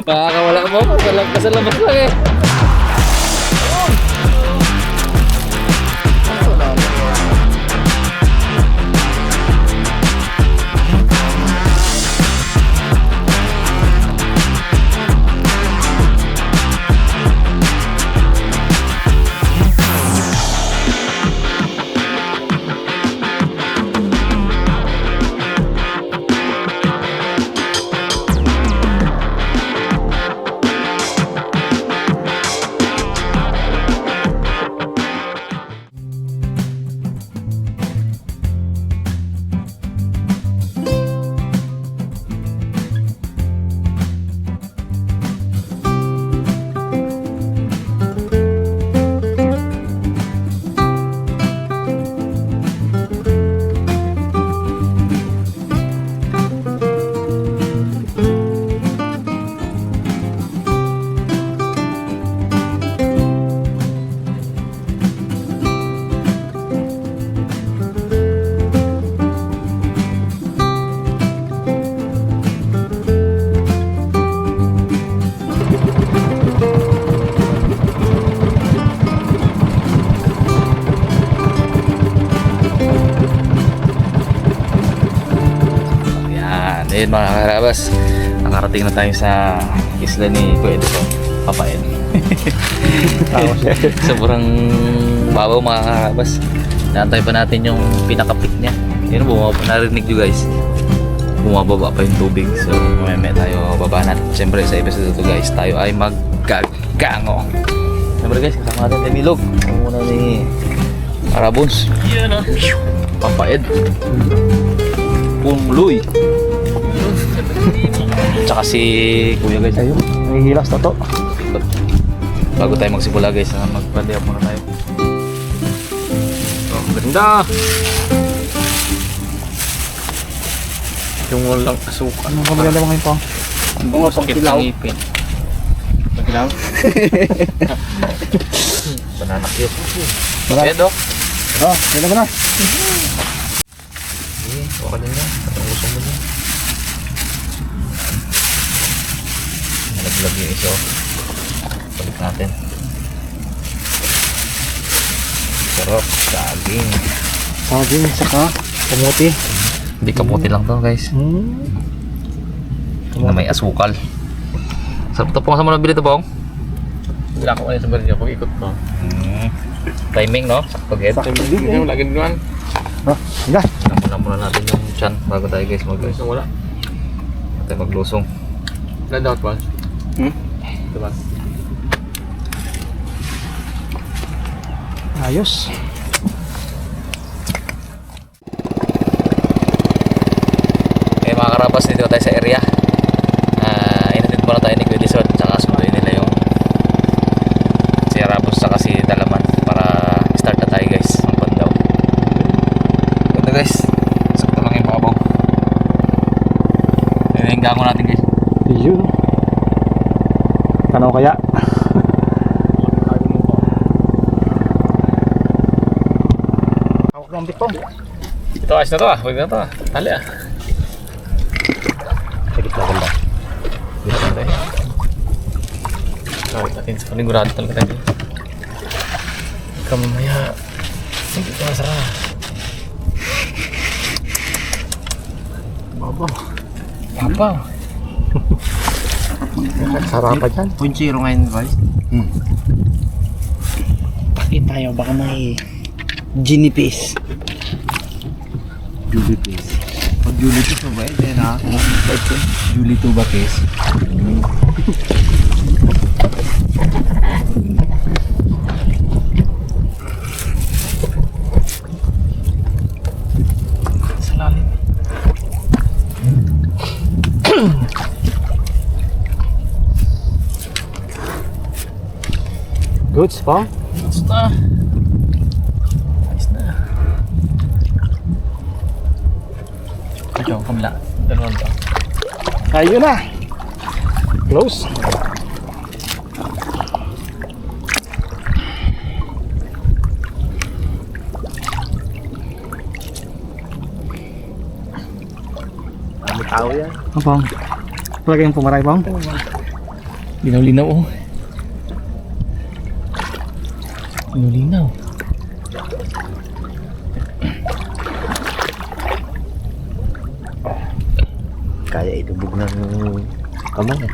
Makakawala mo, sa labas lang eh. Ayun mga karabas, nakarating na tayo sa isla ni Kuya Edison, Papayan. Sobrang babaw mga karabas. Naantay pa natin yung pinaka-peak niya. Yun, narinig nyo guys, bumababa pa yung tubig. So mamaya tayo baba natin. Siyempre sa episode ito guys, tayo ay maggagango. Siyempre guys, kasama natin ni Milog. Muna ni Arabons. Yan o, Papayan Pumluy. Tsaka si Kuya guys. Ayun, may hilas na to. Bago tayo magsimula guys, magpandiyak muna tayo. Oh, ganda! Yung walang asukan. Anong kamaganda mo ngayon pa? Ang bunga sakit ng ngipin. Pagkilaw? Bananak yun. Kaya Dok? Oh, yun naman na. Okay din yan. Anong gusto mo din? Nalaglag yung iso. Balik natin. Sarap. Saging. Saging, saka kamuti. Hindi kamuti lang to guys. Na may asukal. Sarap ito po. Saan mo nabili ito Bong? Hindi ako sa barin niya pag-ikot ko. Timing no? Sakto get. Hindi mo lagi naman. Oh, hila. Namunan muna natin yung chan bago tayo guys mag-guys. Wala. Tayo maglusong. Nandawat ba? Diba? Ayos. Okay mga karabas, dito tayo sa area. Inatid muna tayo ni Kuya Edison. Tsaka sunduin nila yung si Arabos tsaka si Dalaman para start na tayo guys. Ang pandaw. Ganda guys. Sakto lang yung babaw. Yun yung gango natin guys. Yun. Tanaw kaya. Hawak ng bitong. Ito ayos na to ah. Huwag na to ah. Tali ah. Sakit na ganda. Dito na tayo. Kawit natin sa panigurado talaga tayo. Kamamaya. Sige ito masarap. Babaw. Babaw. Sarapan yan. 0.0 ngayon guys. Pakit tayo, baka may ginipis. Julie Pace. Pag Julie Pace mo ba yun ha? Julie to ba Pace? Sa lalim. Goods pa? Basta. Ayos na. Ito, kamila. Dalawang to. Ayun na. Close. Tao yan. Ang pang. Talaga yung pumaray pang. Linaw-linaw oh. Linaw-linaw. Kaya itubog ng kamay eh.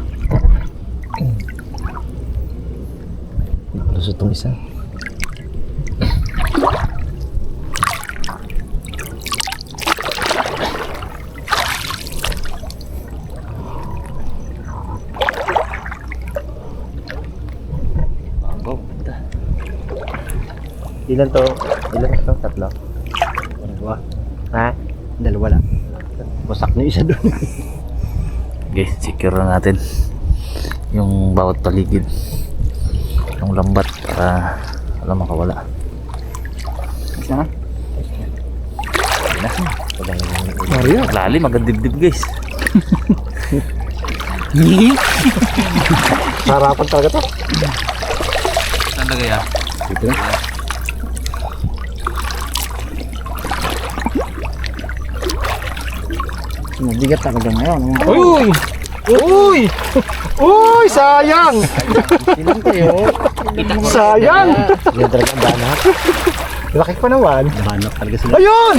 Lusot tong isa. Ilan to? Ilan to? Tatlo? Dalawa? Ha? Dalawa lang. Wasak na isa doon. Okay, secure na natin yung bawat paligid ng lambat para wala makawala. Isa na. Wala. Mario. Lalim, agad dibdib guys. Sarapan talaga to. Saan na kaya? Dito na. Mabigat talaga ngayon. Uy! Uy! Uy! Sayang! Sinan kayo? Sayang! Yung talagang banat. Laki pa naman. Banat talaga sila. Ayun!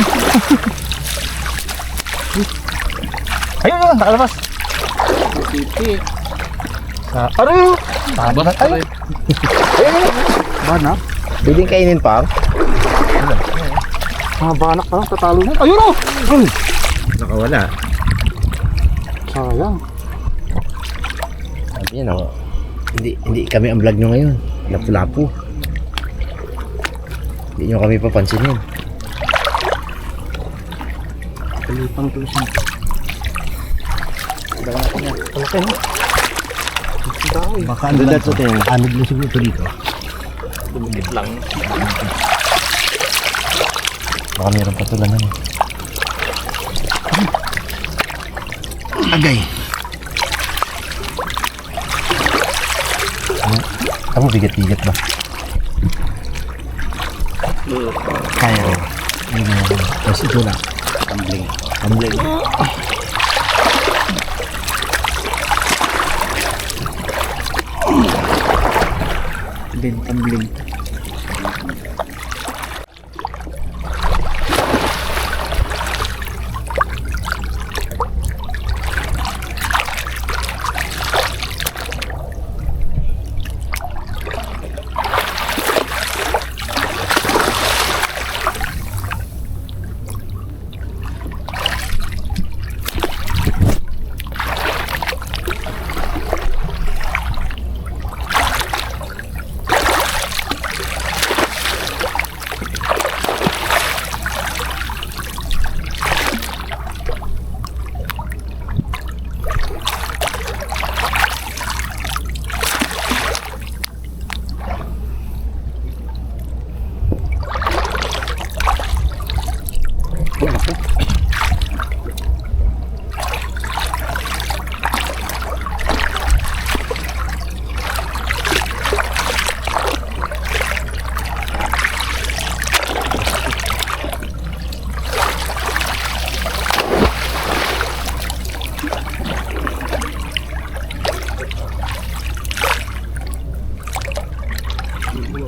Ayun yun! Nakalabas! Sa... Ano? Banak! Ay! Ayun! Banak? Biling kainin pa? Mga banak pa lang. Tatalo na. Ayun o! Nakawala. Sayang. Sabi niya, hindi kami ang vlog nyo ngayon. Lapu-lapu. Hindi nyo kami papansinin. Kalipang to siya. Malaki no? Baka ano lang ito? Anod na siguro ito dito. Dumikit lang. Baka meron patulanan eh. Agay. Kamu bigat-bigat ba? Kaya rin. Tapos ito na. Tumbling. Tumbling. Tumbling.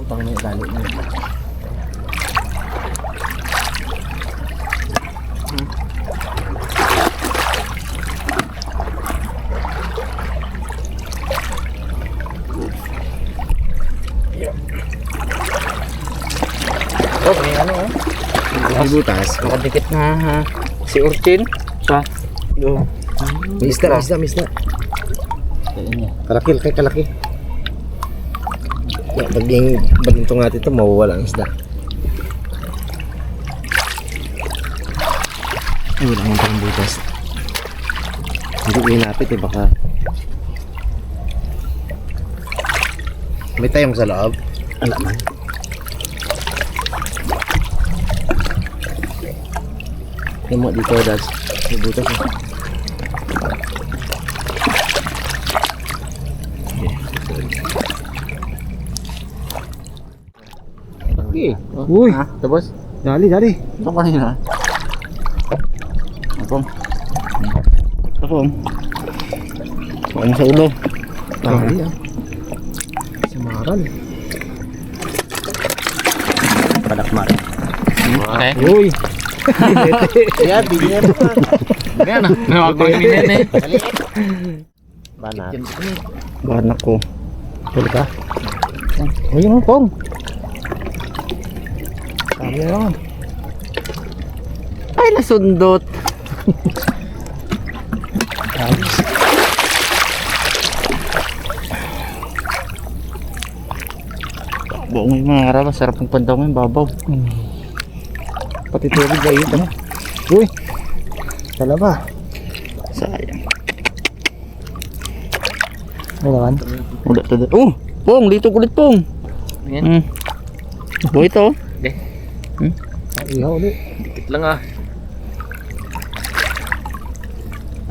Pang may lalo mo. Oh, may ano oh. May butas. Nakadikit na ha. Si Urchin. Sa? Do. May isda, may isda, may isda. Kalaki, kay kalaki. Baging itong natin ito, mawawala ang isda. Ay, wala akong parang butas. Hindi ko inapit eh, baka. May tayong sa loob. Ala man. Yung mo dito, Dads. May butas eh. Okay. Uy. Tapos? Dali. Ito kanina. Apong. Ito po. Huwag mo sa ulo. Tali ah. Samaral. Padakmar. Okay. Uy! Kaya, bigyan mo. Yan na. Nakakagawin yan eh. Banat. Banak ko. Huli ka? Uy, yung pong. Kami na lang. Ay, nasundot. Buong yung mga karabas, sarap ng pandaw ngayon, babaw. Pati tubig ba yun, ano? Uy! Talaba. Sayang. May naman. Wala to doon. Oh! Pong! Dito ulit, Pong! Yan. Buhay ito. Ihaw ulit. Dikit lang ah.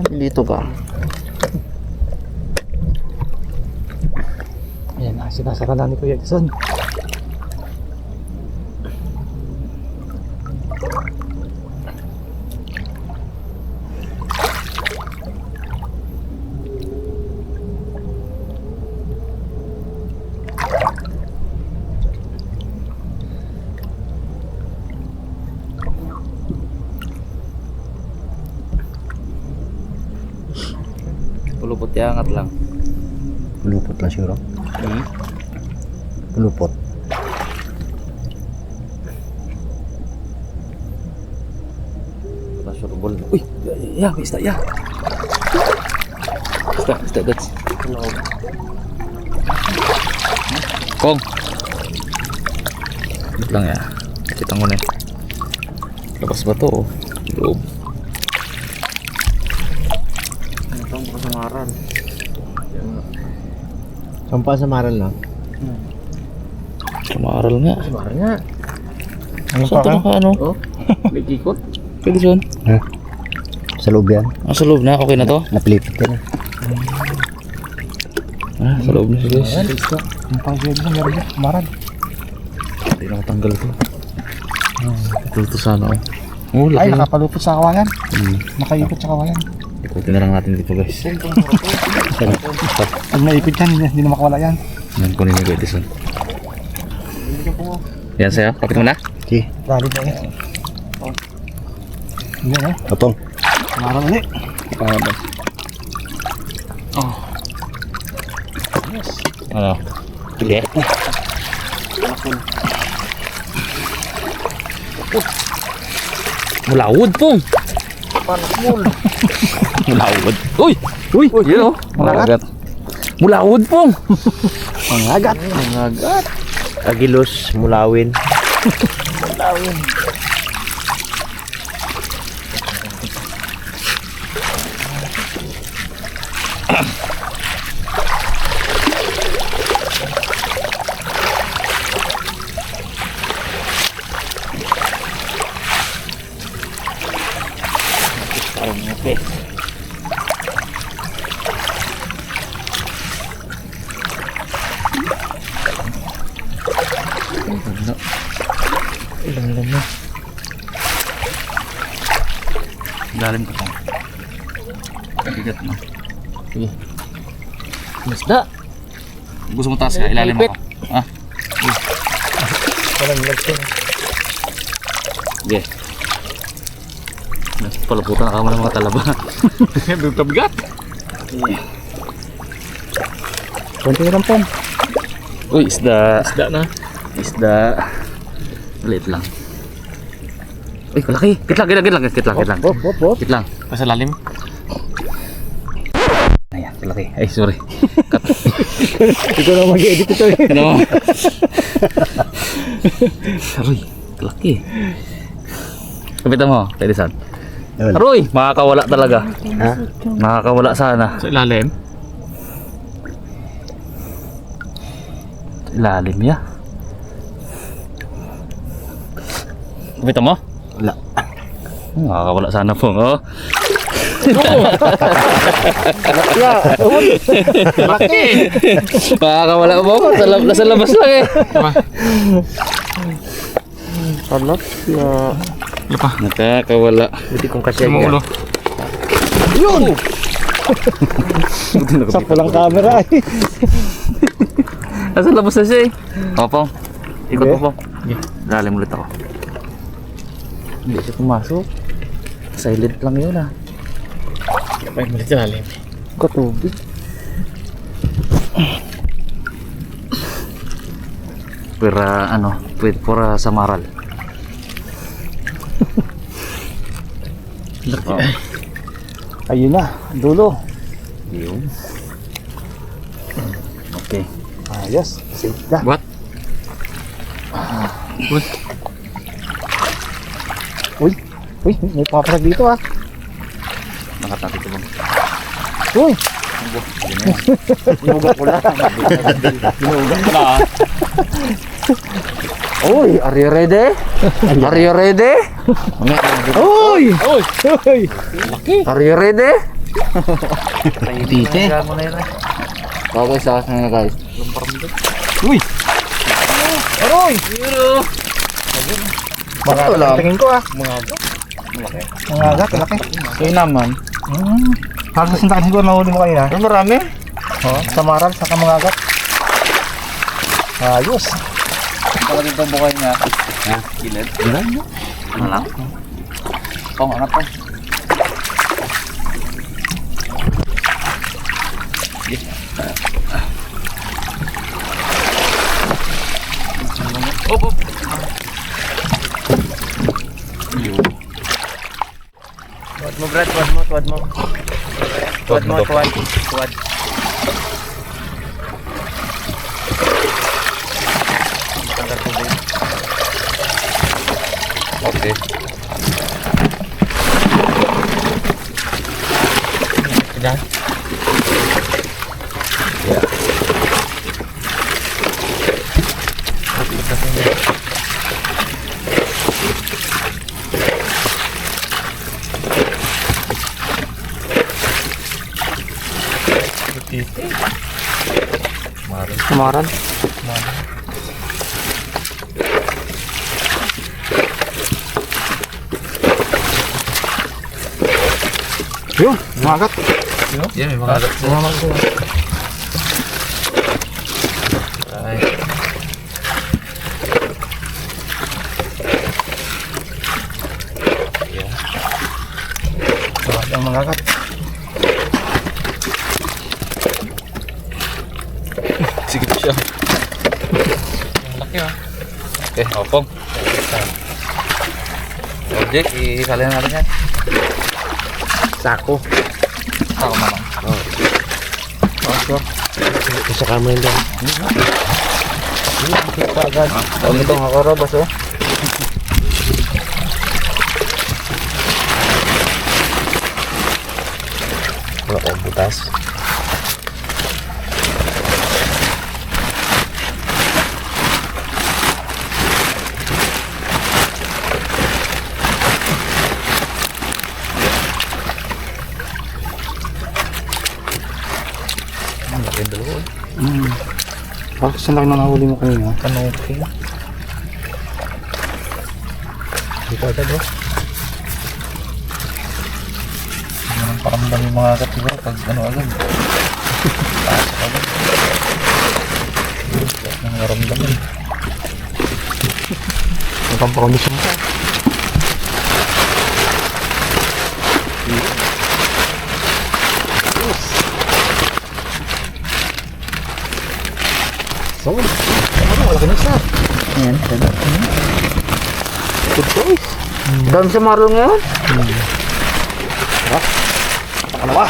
Dito ka. Ayan na, sinasara na ni Kuya Edson. Pulupot yangat lang. Lupot lang siguro. Lupot. Pasurbol. Uy! Ya, isda ya. Isda that's. Kong. Wait lang ya. Kita ko na. Labas ba to? Loob. Ito ang kasamaran. Sampa sa maral na. Kumaral nga. Maral nga. Ano Saan pa ito ka? naka ano? Oh, nag-ikot. Pwede dyan. Sa loob yan. Ah, sa loob na. Okay na to? Napilipit ka na. Ah, sa loob na siya guys. Ang pang Kuya Edson, meron yan. Maral. Hindi na matanggal to. Ito sana oh. Oh, Ay, laki. nakapalupot sa kawayan. Nakaikot sa kawayan. Ikutin na lang natin dito guys. Pag naikot yan, hindi na makawala yan. Yan, kunin yung Edison. Yan sa'yo. Kapit mo na. Si. Dali ba yan? Yan eh. Kapong. Maral ulit. Oh. Ano? Sige. Mulawod pong. Mulawod. Uy! Uy! Yun oh. Mangagat. Mulawod pong. Mangagat. Mangagat. Agilos, mulawin. Parang okay. Ilang na. Galing ko to. Bigat mo. Sige. Masda. Gusto mo taas ka? Ilalim ako. Ah? Walang lagsin. Sige. Palaputan na kamo ng mga talaba. Doon tabigat. Kunti na lang pong. Uy, isda. Isda na. Isda. Maliit lang. Uy, kalaki. Kitlang. Kitlang. Nasa lalim. Ayan, kalaki. Ay, sorry. Cut. Ikaw na mag-edit ito eh. Ano? Aroy, kalaki. Kapitan mo, Teddyson. Aroy, makakawala talaga. Ha? Makakawala sana. Sa ilalim. Lalim ya. Kapitan mo? Wala. Makakawala sana po. Oh. Laki! Makakawala po. Nasa labas lang eh. Salap. Nakakawala. Buti kong kasi Sa ulo. Yun! Sa pulang camera eh. Nasa labas na siya eh. Opo. Ikot Okay. mo po. Lalim ulit ako. Hindi siya pumasok. Silent lang yun ah. May malit sa lalim. Katubig. Pura ano, pura samaral. Oh. Ayun na, dulo. Yun. Okay. Ayos, safe na. What? Uy, may paparag dito ah. Nakatabi ko bang? Uy! Inuga ko lang. Inuga ko lang. Uy, are you ready? Are you ready? Uy! Uy! Are you ready? Tite. Okay, sa akin na guys. Uy! Aroy! Baka lang. Tingin ko ah. Mga agat, laki. Kayo naman. Halos yung takin siguro nahuli mo kanina. Marami. Oh, samaral, saka mga agat. Ayos. Talagang itong bukay niya. Ha? Gilid? Gilid? Ano lang? Angat pa. Op, op. Tuwad mo, Brad. Tuwad mo. Tuwad mo. Tuwad mo. Tuwad. Tuwad. Tanggal tubig. Okay. Sudah. Samaral. Yun, mga agat. Yan, may mga agat. Ang mga agat. Sige siya. Laki ah. Okay, opong. Object, isali na natin yan. Sako. Sako naman. Isa ka mo yun doon. Huwag itong kakarabas oh. Wala ko butas. Laki dalawa. Bakit saan laki na nahuli mo kanina? Kanopi. Dito agad bro. Parang dami mga agat siguro pag ano agad. Pasok agad. Nang naramdaman. Nagpampakondition ka. So, wala na siya. Ayan, good choice. Dami sa marlon ngayon. Ano ba?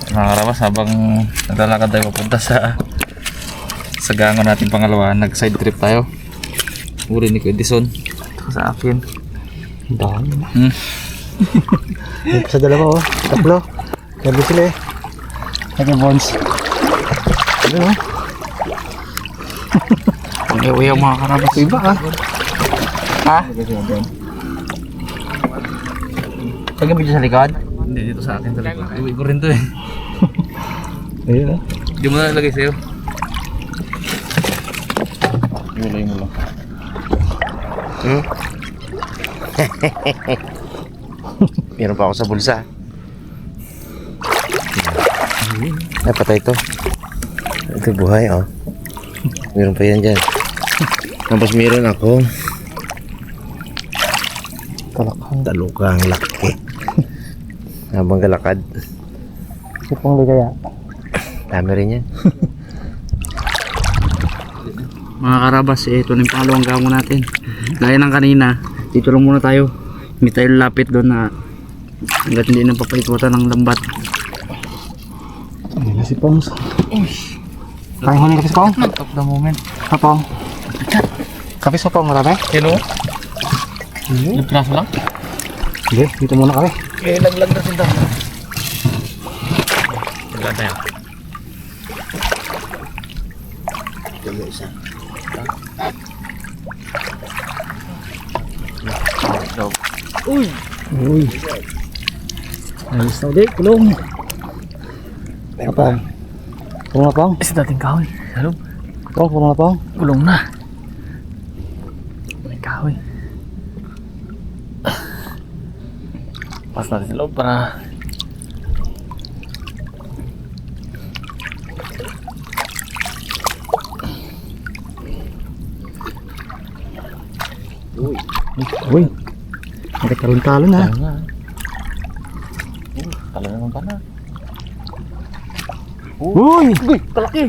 Mga karamas, habang naglalakad tayo papunta sa gangon natin pangalawa, nag side trip tayo. Uri ni Kuya Dison. Ito sa akin. Ang dami. Sa dalawa oh. Tatlo. Sabi sila eh. Naging bonds. Ano oh? Ang iwi ang mga karabas iba ah. Ha? Lagyan mo dyan sa likod? Hindi, dito sa akin sa likod. Iwi ko rin to eh. Ayun ah. Hindi mo na nalagay sa'yo. Iwalay mo lang. Meron pa ako sa bulsa. Ay, patay to. Ito buhay, oh. Meron pa yan dyan. Tapos meron ako talukang laki. Habang galakad. Sipong ligaya. Dami rin yan. Mga karabas, ito na yung pangalawang gamo natin. Gaya ng kanina, dito lang muna tayo. May tayo lapit doon na hanggat hindi na papaikutan ng lambat. Hindi na si Pongs. Kaya huli ka si Pong? Not of the moment. Kapong. Kape sa Pong, marami? Sino? Nagpraso lang? Sige, dito muna kami. Eh, laglag na sinta. Laglag na yan. Ito isa. Uy! Ayos na ulit, kulong. Kapong. Kulong na Pong? Isa dating kahoy. Hello? Pong, kulong na Pong? Gulong na. May kahoy. Pas natin sa loob para Uy! Nagkaroon-talon ha. nga. Tala naman pa na. Uy! Uy, kalaki.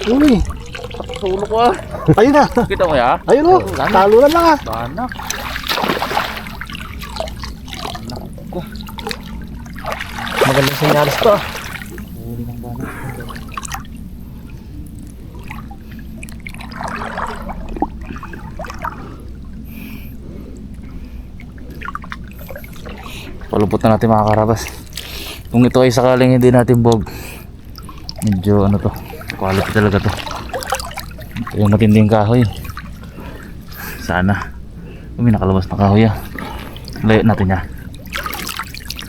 Uy! Sulo ko ah. Ayun na! Kita mo ya? Ayun o! Talunan lang ha! Banak. Magandang senyalis to. Palupot na natin mga karabas. Kung ito ay sakaling hindi natin bog, medyo ano to, quality talaga to. Ito yung matinding kahoy. Sana kung may nakalabas na kahoy ah. Layo natin yan.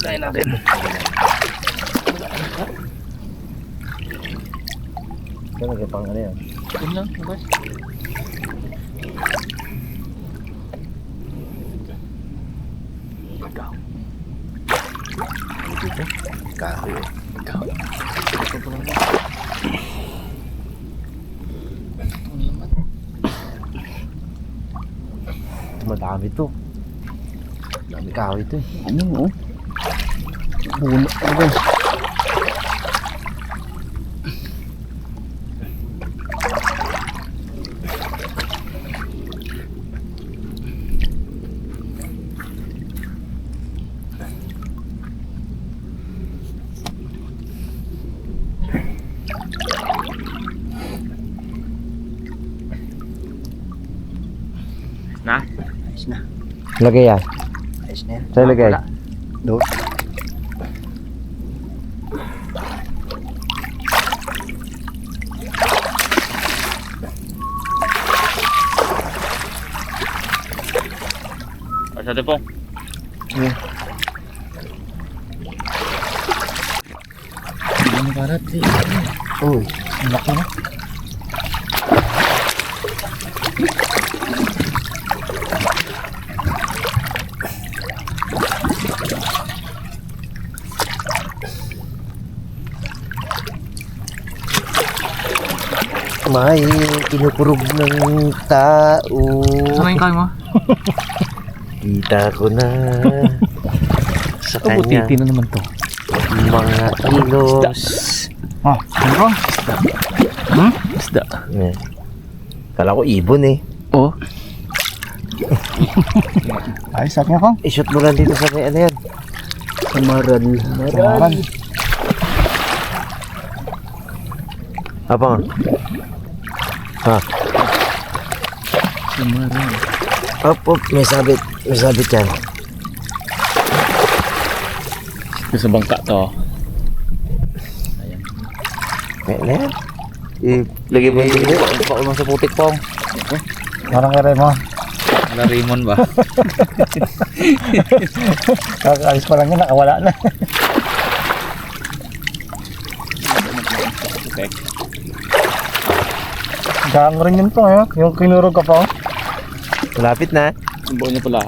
Layo natin. Talaga pang ano yan. Yun lang, labas. Kahoy. Madami to. Dami kahoy to. Ano o? Bulo. Ano? Na? Ayos na. Lagay yan. Ayos na yan. Saan lagay? Wala. Doon. Asa po? Ano karat eh. Uy. Laki na. May kinukurog ng tao. Saan yung kahoy mo? Kita ko na sa kanya Butiti na naman to. mga kilos. Ah, ano ko? Isda. Eh. Kala ko ibon eh. Oh. Ayos sa akin ako. I-shoot mo lang dito sa may ano yan. Samaran. Samaran. Apa nga? Ha? Samaran. Op, may sabit. May sabit yan. Ito sa bangka to. May ano yan? Lagay mo yung dito. Baka mo sa putik pong. Parang kare mo. Wala Raymond ba? Kakaalis pa lang yun, nakawala na. Gang rin yun po, yung kinurog ka pa. Malapit na. Ang buo niya pala.